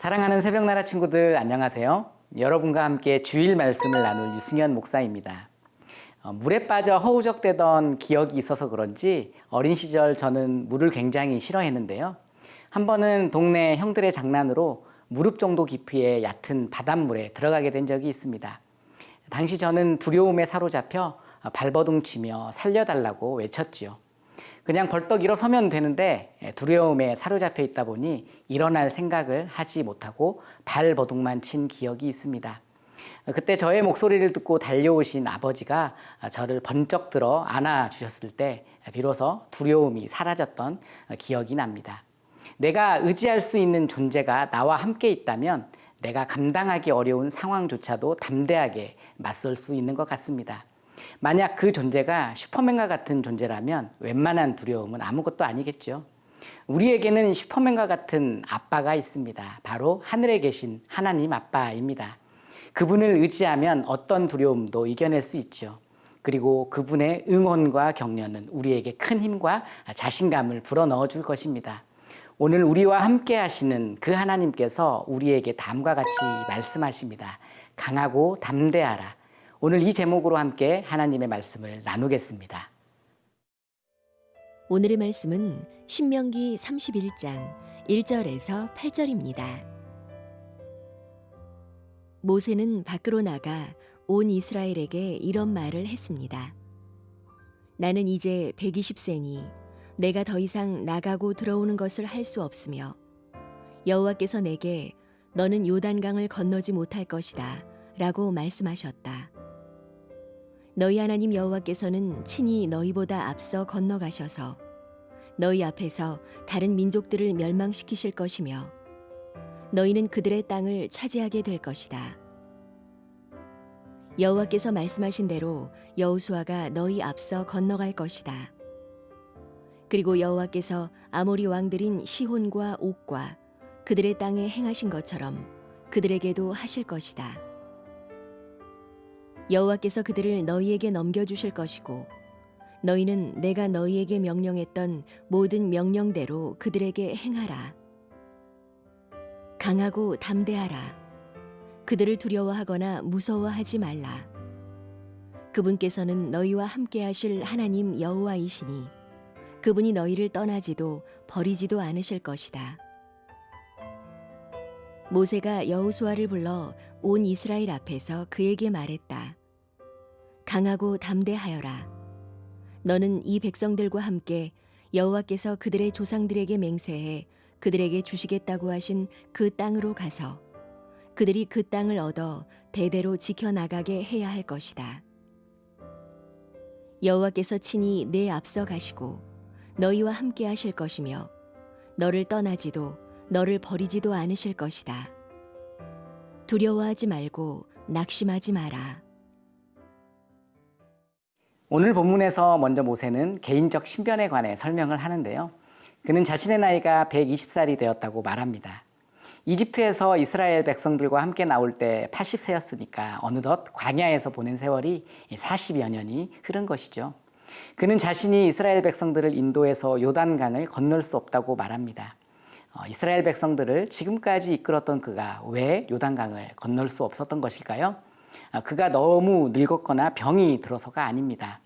사랑하는 새벽나라 친구들 안녕하세요. 여러분과 함께 주일 말씀을 나눌 유승현 목사입니다. 물에 빠져 허우적대던 기억이 있어서 그런지 어린 시절 저는 물을 굉장히 싫어했는데요. 한 번은 동네 형들의 장난으로 무릎 정도 깊이의 얕은 바닷물에 들어가게 된 적이 있습니다. 당시 저는 두려움에 사로잡혀 발버둥 치며 살려달라고 외쳤지요. 그냥 벌떡 일어서면 되는데 두려움에 사로잡혀 있다 보니 일어날 생각을 하지 못하고 발버둥만 친 기억이 있습니다. 그때 저의 목소리를 듣고 달려오신 아버지가 저를 번쩍 들어 안아주셨을 때 비로소 두려움이 사라졌던 기억이 납니다. 내가 의지할 수 있는 존재가 나와 함께 있다면 내가 감당하기 어려운 상황조차도 담대하게 맞설 수 있는 것 같습니다. 만약 그 존재가 슈퍼맨과 같은 존재라면 웬만한 두려움은 아무것도 아니겠죠. 우리에게는 슈퍼맨과 같은 아빠가 있습니다. 바로 하늘에 계신 하나님 아빠입니다. 그분을 의지하면 어떤 두려움도 이겨낼 수 있죠. 그리고 그분의 응원과 격려는 우리에게 큰 힘과 자신감을 불어넣어 줄 것입니다. 오늘 우리와 함께 하시는 그 하나님께서 우리에게 다음과 같이 말씀하십니다. 강하고 담대하라. 오늘 이 제목으로 함께 하나님의 말씀을 나누겠습니다. 오늘의 말씀은 신명기 31장 1절에서 8절입니다. 모세는 밖으로 나가 온 이스라엘에게 이런 말을 했습니다. 나는 이제 120세니 내가 더 이상 나가고 들어오는 것을 할 수 없으며 여호와께서 내게 너는 요단강을 건너지 못할 것이다 라고 말씀하셨다. 너희 하나님 여호와께서는 친히 너희보다 앞서 건너가셔서 너희 앞에서 다른 민족들을 멸망시키실 것이며 너희는 그들의 땅을 차지하게 될 것이다. 여호와께서 말씀하신 대로 여호수아가 너희 앞서 건너갈 것이다. 그리고 여호와께서 아모리 왕들인 시혼과 옥과 그들의 땅에 행하신 것처럼 그들에게도 하실 것이다. 여호와께서 그들을 너희에게 넘겨주실 것이고 너희는 내가 너희에게 명령했던 모든 명령대로 그들에게 행하라. 강하고 담대하라. 그들을 두려워하거나 무서워하지 말라. 그분께서는 너희와 함께 하실 하나님 여호와이시니 그분이 너희를 떠나지도 버리지도 않으실 것이다. 모세가 여호수아를 불러 온 이스라엘 앞에서 그에게 말했다. 강하고 담대하여라. 너는 이 백성들과 함께 여호와께서 그들의 조상들에게 맹세해 그들에게 주시겠다고 하신 그 땅으로 가서 그들이 그 땅을 얻어 대대로 지켜나가게 해야 할 것이다. 여호와께서 친히 내 앞서 가시고 너희와 함께 하실 것이며 너를 떠나지도 너를 버리지도 않으실 것이다. 두려워하지 말고 낙심하지 마라. 오늘 본문에서 먼저 모세는 개인적 신변에 관해 설명을 하는데요. 그는 자신의 나이가 120살이 되었다고 말합니다. 이집트에서 이스라엘 백성들과 함께 나올 때 80세였으니까 어느덧 광야에서 보낸 세월이 40여 년이 흐른 것이죠. 그는 자신이 이스라엘 백성들을 인도해서 요단강을 건널 수 없다고 말합니다. 이스라엘 백성들을 지금까지 이끌었던 그가 왜 요단강을 건널 수 없었던 것일까요? 그가 너무 늙었거나 병이 들어서가 아닙니다.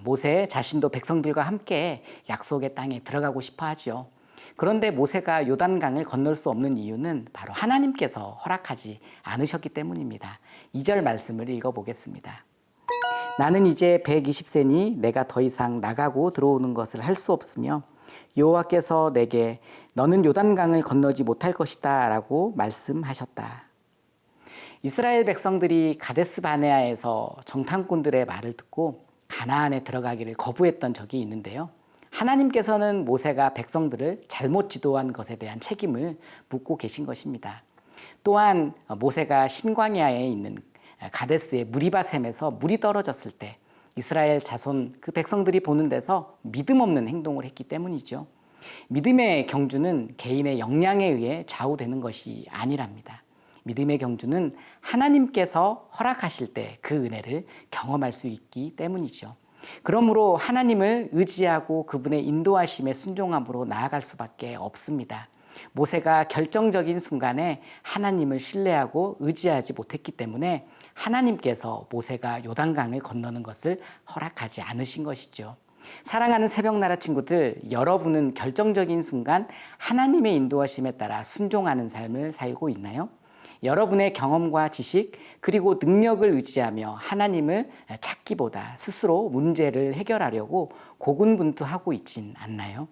모세 자신도 백성들과 함께 약속의 땅에 들어가고 싶어 하죠. 그런데 모세가 요단강을 건널 수 없는 이유는 바로 하나님께서 허락하지 않으셨기 때문입니다. 2절 말씀을 읽어보겠습니다. 나는 이제 120세니 내가 더 이상 나가고 들어오는 것을 할 수 없으며 여호와께서 내게 너는 요단강을 건너지 못할 것이다 라고 말씀하셨다. 이스라엘 백성들이 가데스 바네아에서 정탐꾼들의 말을 듣고 가나안에 들어가기를 거부했던 적이 있는데요. 하나님께서는 모세가 백성들을 잘못 지도한 것에 대한 책임을 묻고 계신 것입니다. 또한 모세가 신광야에 있는 가데스의 무리바셈에서 물이 떨어졌을 때 이스라엘 자손 그 백성들이 보는 데서 믿음 없는 행동을 했기 때문이죠. 믿음의 경주는 개인의 역량에 의해 좌우되는 것이 아니랍니다. 믿음의 경주는 하나님께서 허락하실 때 그 은혜를 경험할 수 있기 때문이죠. 그러므로 하나님을 의지하고 그분의 인도하심에 순종함으로 나아갈 수밖에 없습니다. 모세가 결정적인 순간에 하나님을 신뢰하고 의지하지 못했기 때문에 하나님께서 모세가 요단강을 건너는 것을 허락하지 않으신 것이죠. 사랑하는 새벽나라 친구들, 여러분은 결정적인 순간 하나님의 인도하심에 따라 순종하는 삶을 살고 있나요? 여러분의 경험과 지식 그리고 능력을 의지하며 하나님을 찾기보다 스스로 문제를 해결하려고 고군분투하고 있진 않나요?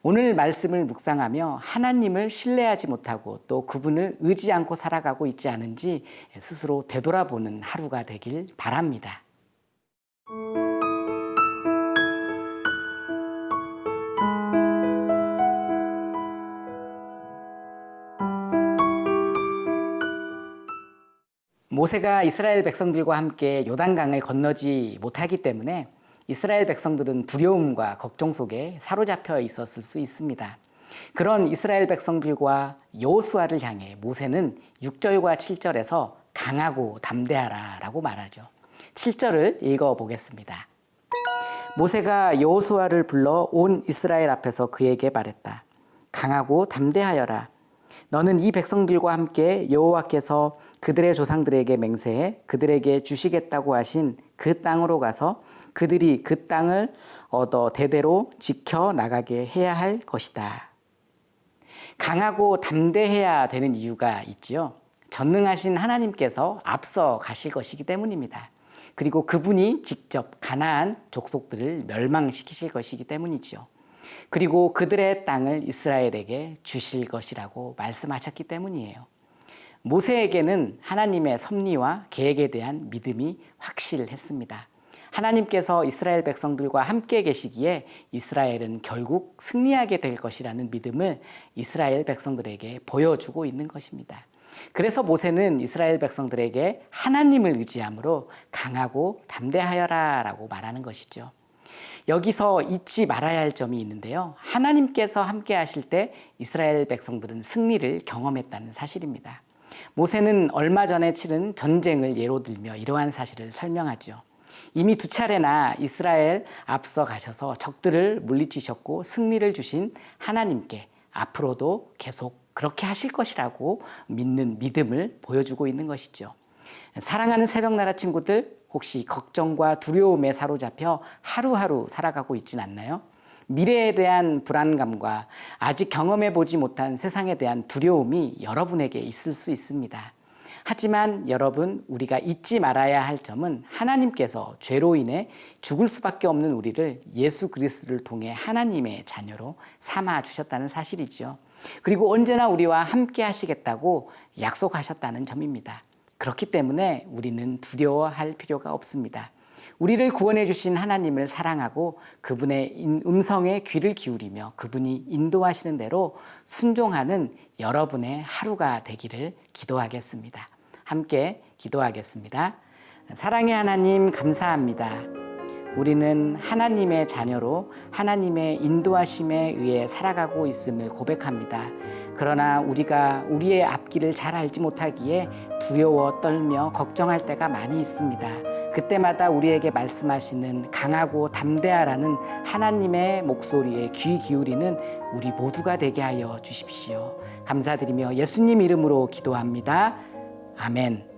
오늘 말씀을 묵상하며 하나님을 신뢰하지 못하고 또 그분을 의지 않고 살아가고 있지 않은지 스스로 되돌아보는 하루가 되길 바랍니다. 모세가 이스라엘 백성들과 함께 요단강을 건너지 못하기 때문에 이스라엘 백성들은 두려움과 걱정 속에 사로잡혀 있었을 수 있습니다. 그런 이스라엘 백성들과 여호수아를 향해 모세는 6절과 7절에서 강하고 담대하라 라고 말하죠. 7절을 읽어보겠습니다. 모세가 여호수아를 불러 온 이스라엘 앞에서 그에게 말했다. 강하고 담대하여라. 너는 이 백성들과 함께 여호와께서 그들의 조상들에게 맹세해 그들에게 주시겠다고 하신 그 땅으로 가서 그들이 그 땅을 얻어 대대로 지켜 나가게 해야 할 것이다. 강하고 담대해야 되는 이유가 있지요. 전능하신 하나님께서 앞서 가실 것이기 때문입니다. 그리고 그분이 직접 가나안 족속들을 멸망시키실 것이기 때문이지요. 그리고 그들의 땅을 이스라엘에게 주실 것이라고 말씀하셨기 때문이에요. 모세에게는 하나님의 섭리와 계획에 대한 믿음이 확실했습니다. 하나님께서 이스라엘 백성들과 함께 계시기에 이스라엘은 결국 승리하게 될 것이라는 믿음을 이스라엘 백성들에게 보여주고 있는 것입니다. 그래서 모세는 이스라엘 백성들에게 하나님을 의지함으로 강하고 담대하여라 라고 말하는 것이죠. 여기서 잊지 말아야 할 점이 있는데요. 하나님께서 함께 하실 때 이스라엘 백성들은 승리를 경험했다는 사실입니다. 모세는 얼마 전에 치른 전쟁을 예로 들며 이러한 사실을 설명하죠. 이미 2차례나 이스라엘 앞서 가셔서 적들을 물리치셨고 승리를 주신 하나님께 앞으로도 계속 그렇게 하실 것이라고 믿는 믿음을 보여주고 있는 것이죠. 사랑하는 새벽나라 친구들, 혹시 걱정과 두려움에 사로잡혀 하루하루 살아가고 있진 않나요? 미래에 대한 불안감과 아직 경험해 보지 못한 세상에 대한 두려움이 여러분에게 있을 수 있습니다. 하지만 여러분, 우리가 잊지 말아야 할 점은 하나님께서 죄로 인해 죽을 수밖에 없는 우리를 예수 그리스도를 통해 하나님의 자녀로 삼아 주셨다는 사실이죠. 그리고 언제나 우리와 함께 하시겠다고 약속하셨다는 점입니다. 그렇기 때문에 우리는 두려워할 필요가 없습니다. 우리를 구원해 주신 하나님을 사랑하고 그분의 음성에 귀를 기울이며 그분이 인도하시는 대로 순종하는 여러분의 하루가 되기를 기도하겠습니다. 함께 기도하겠습니다. 사랑의 하나님, 감사합니다. 우리는 하나님의 자녀로 하나님의 인도하심에 의해 살아가고 있음을 고백합니다. 그러나 우리가 우리의 앞길을 잘 알지 못하기에 두려워 떨며 걱정할 때가 많이 있습니다. 그때마다 우리에게 말씀하시는 강하고 담대하라는 하나님의 목소리에 귀 기울이는 우리 모두가 되게 하여 주십시오. 감사드리며 예수님 이름으로 기도합니다. 아멘.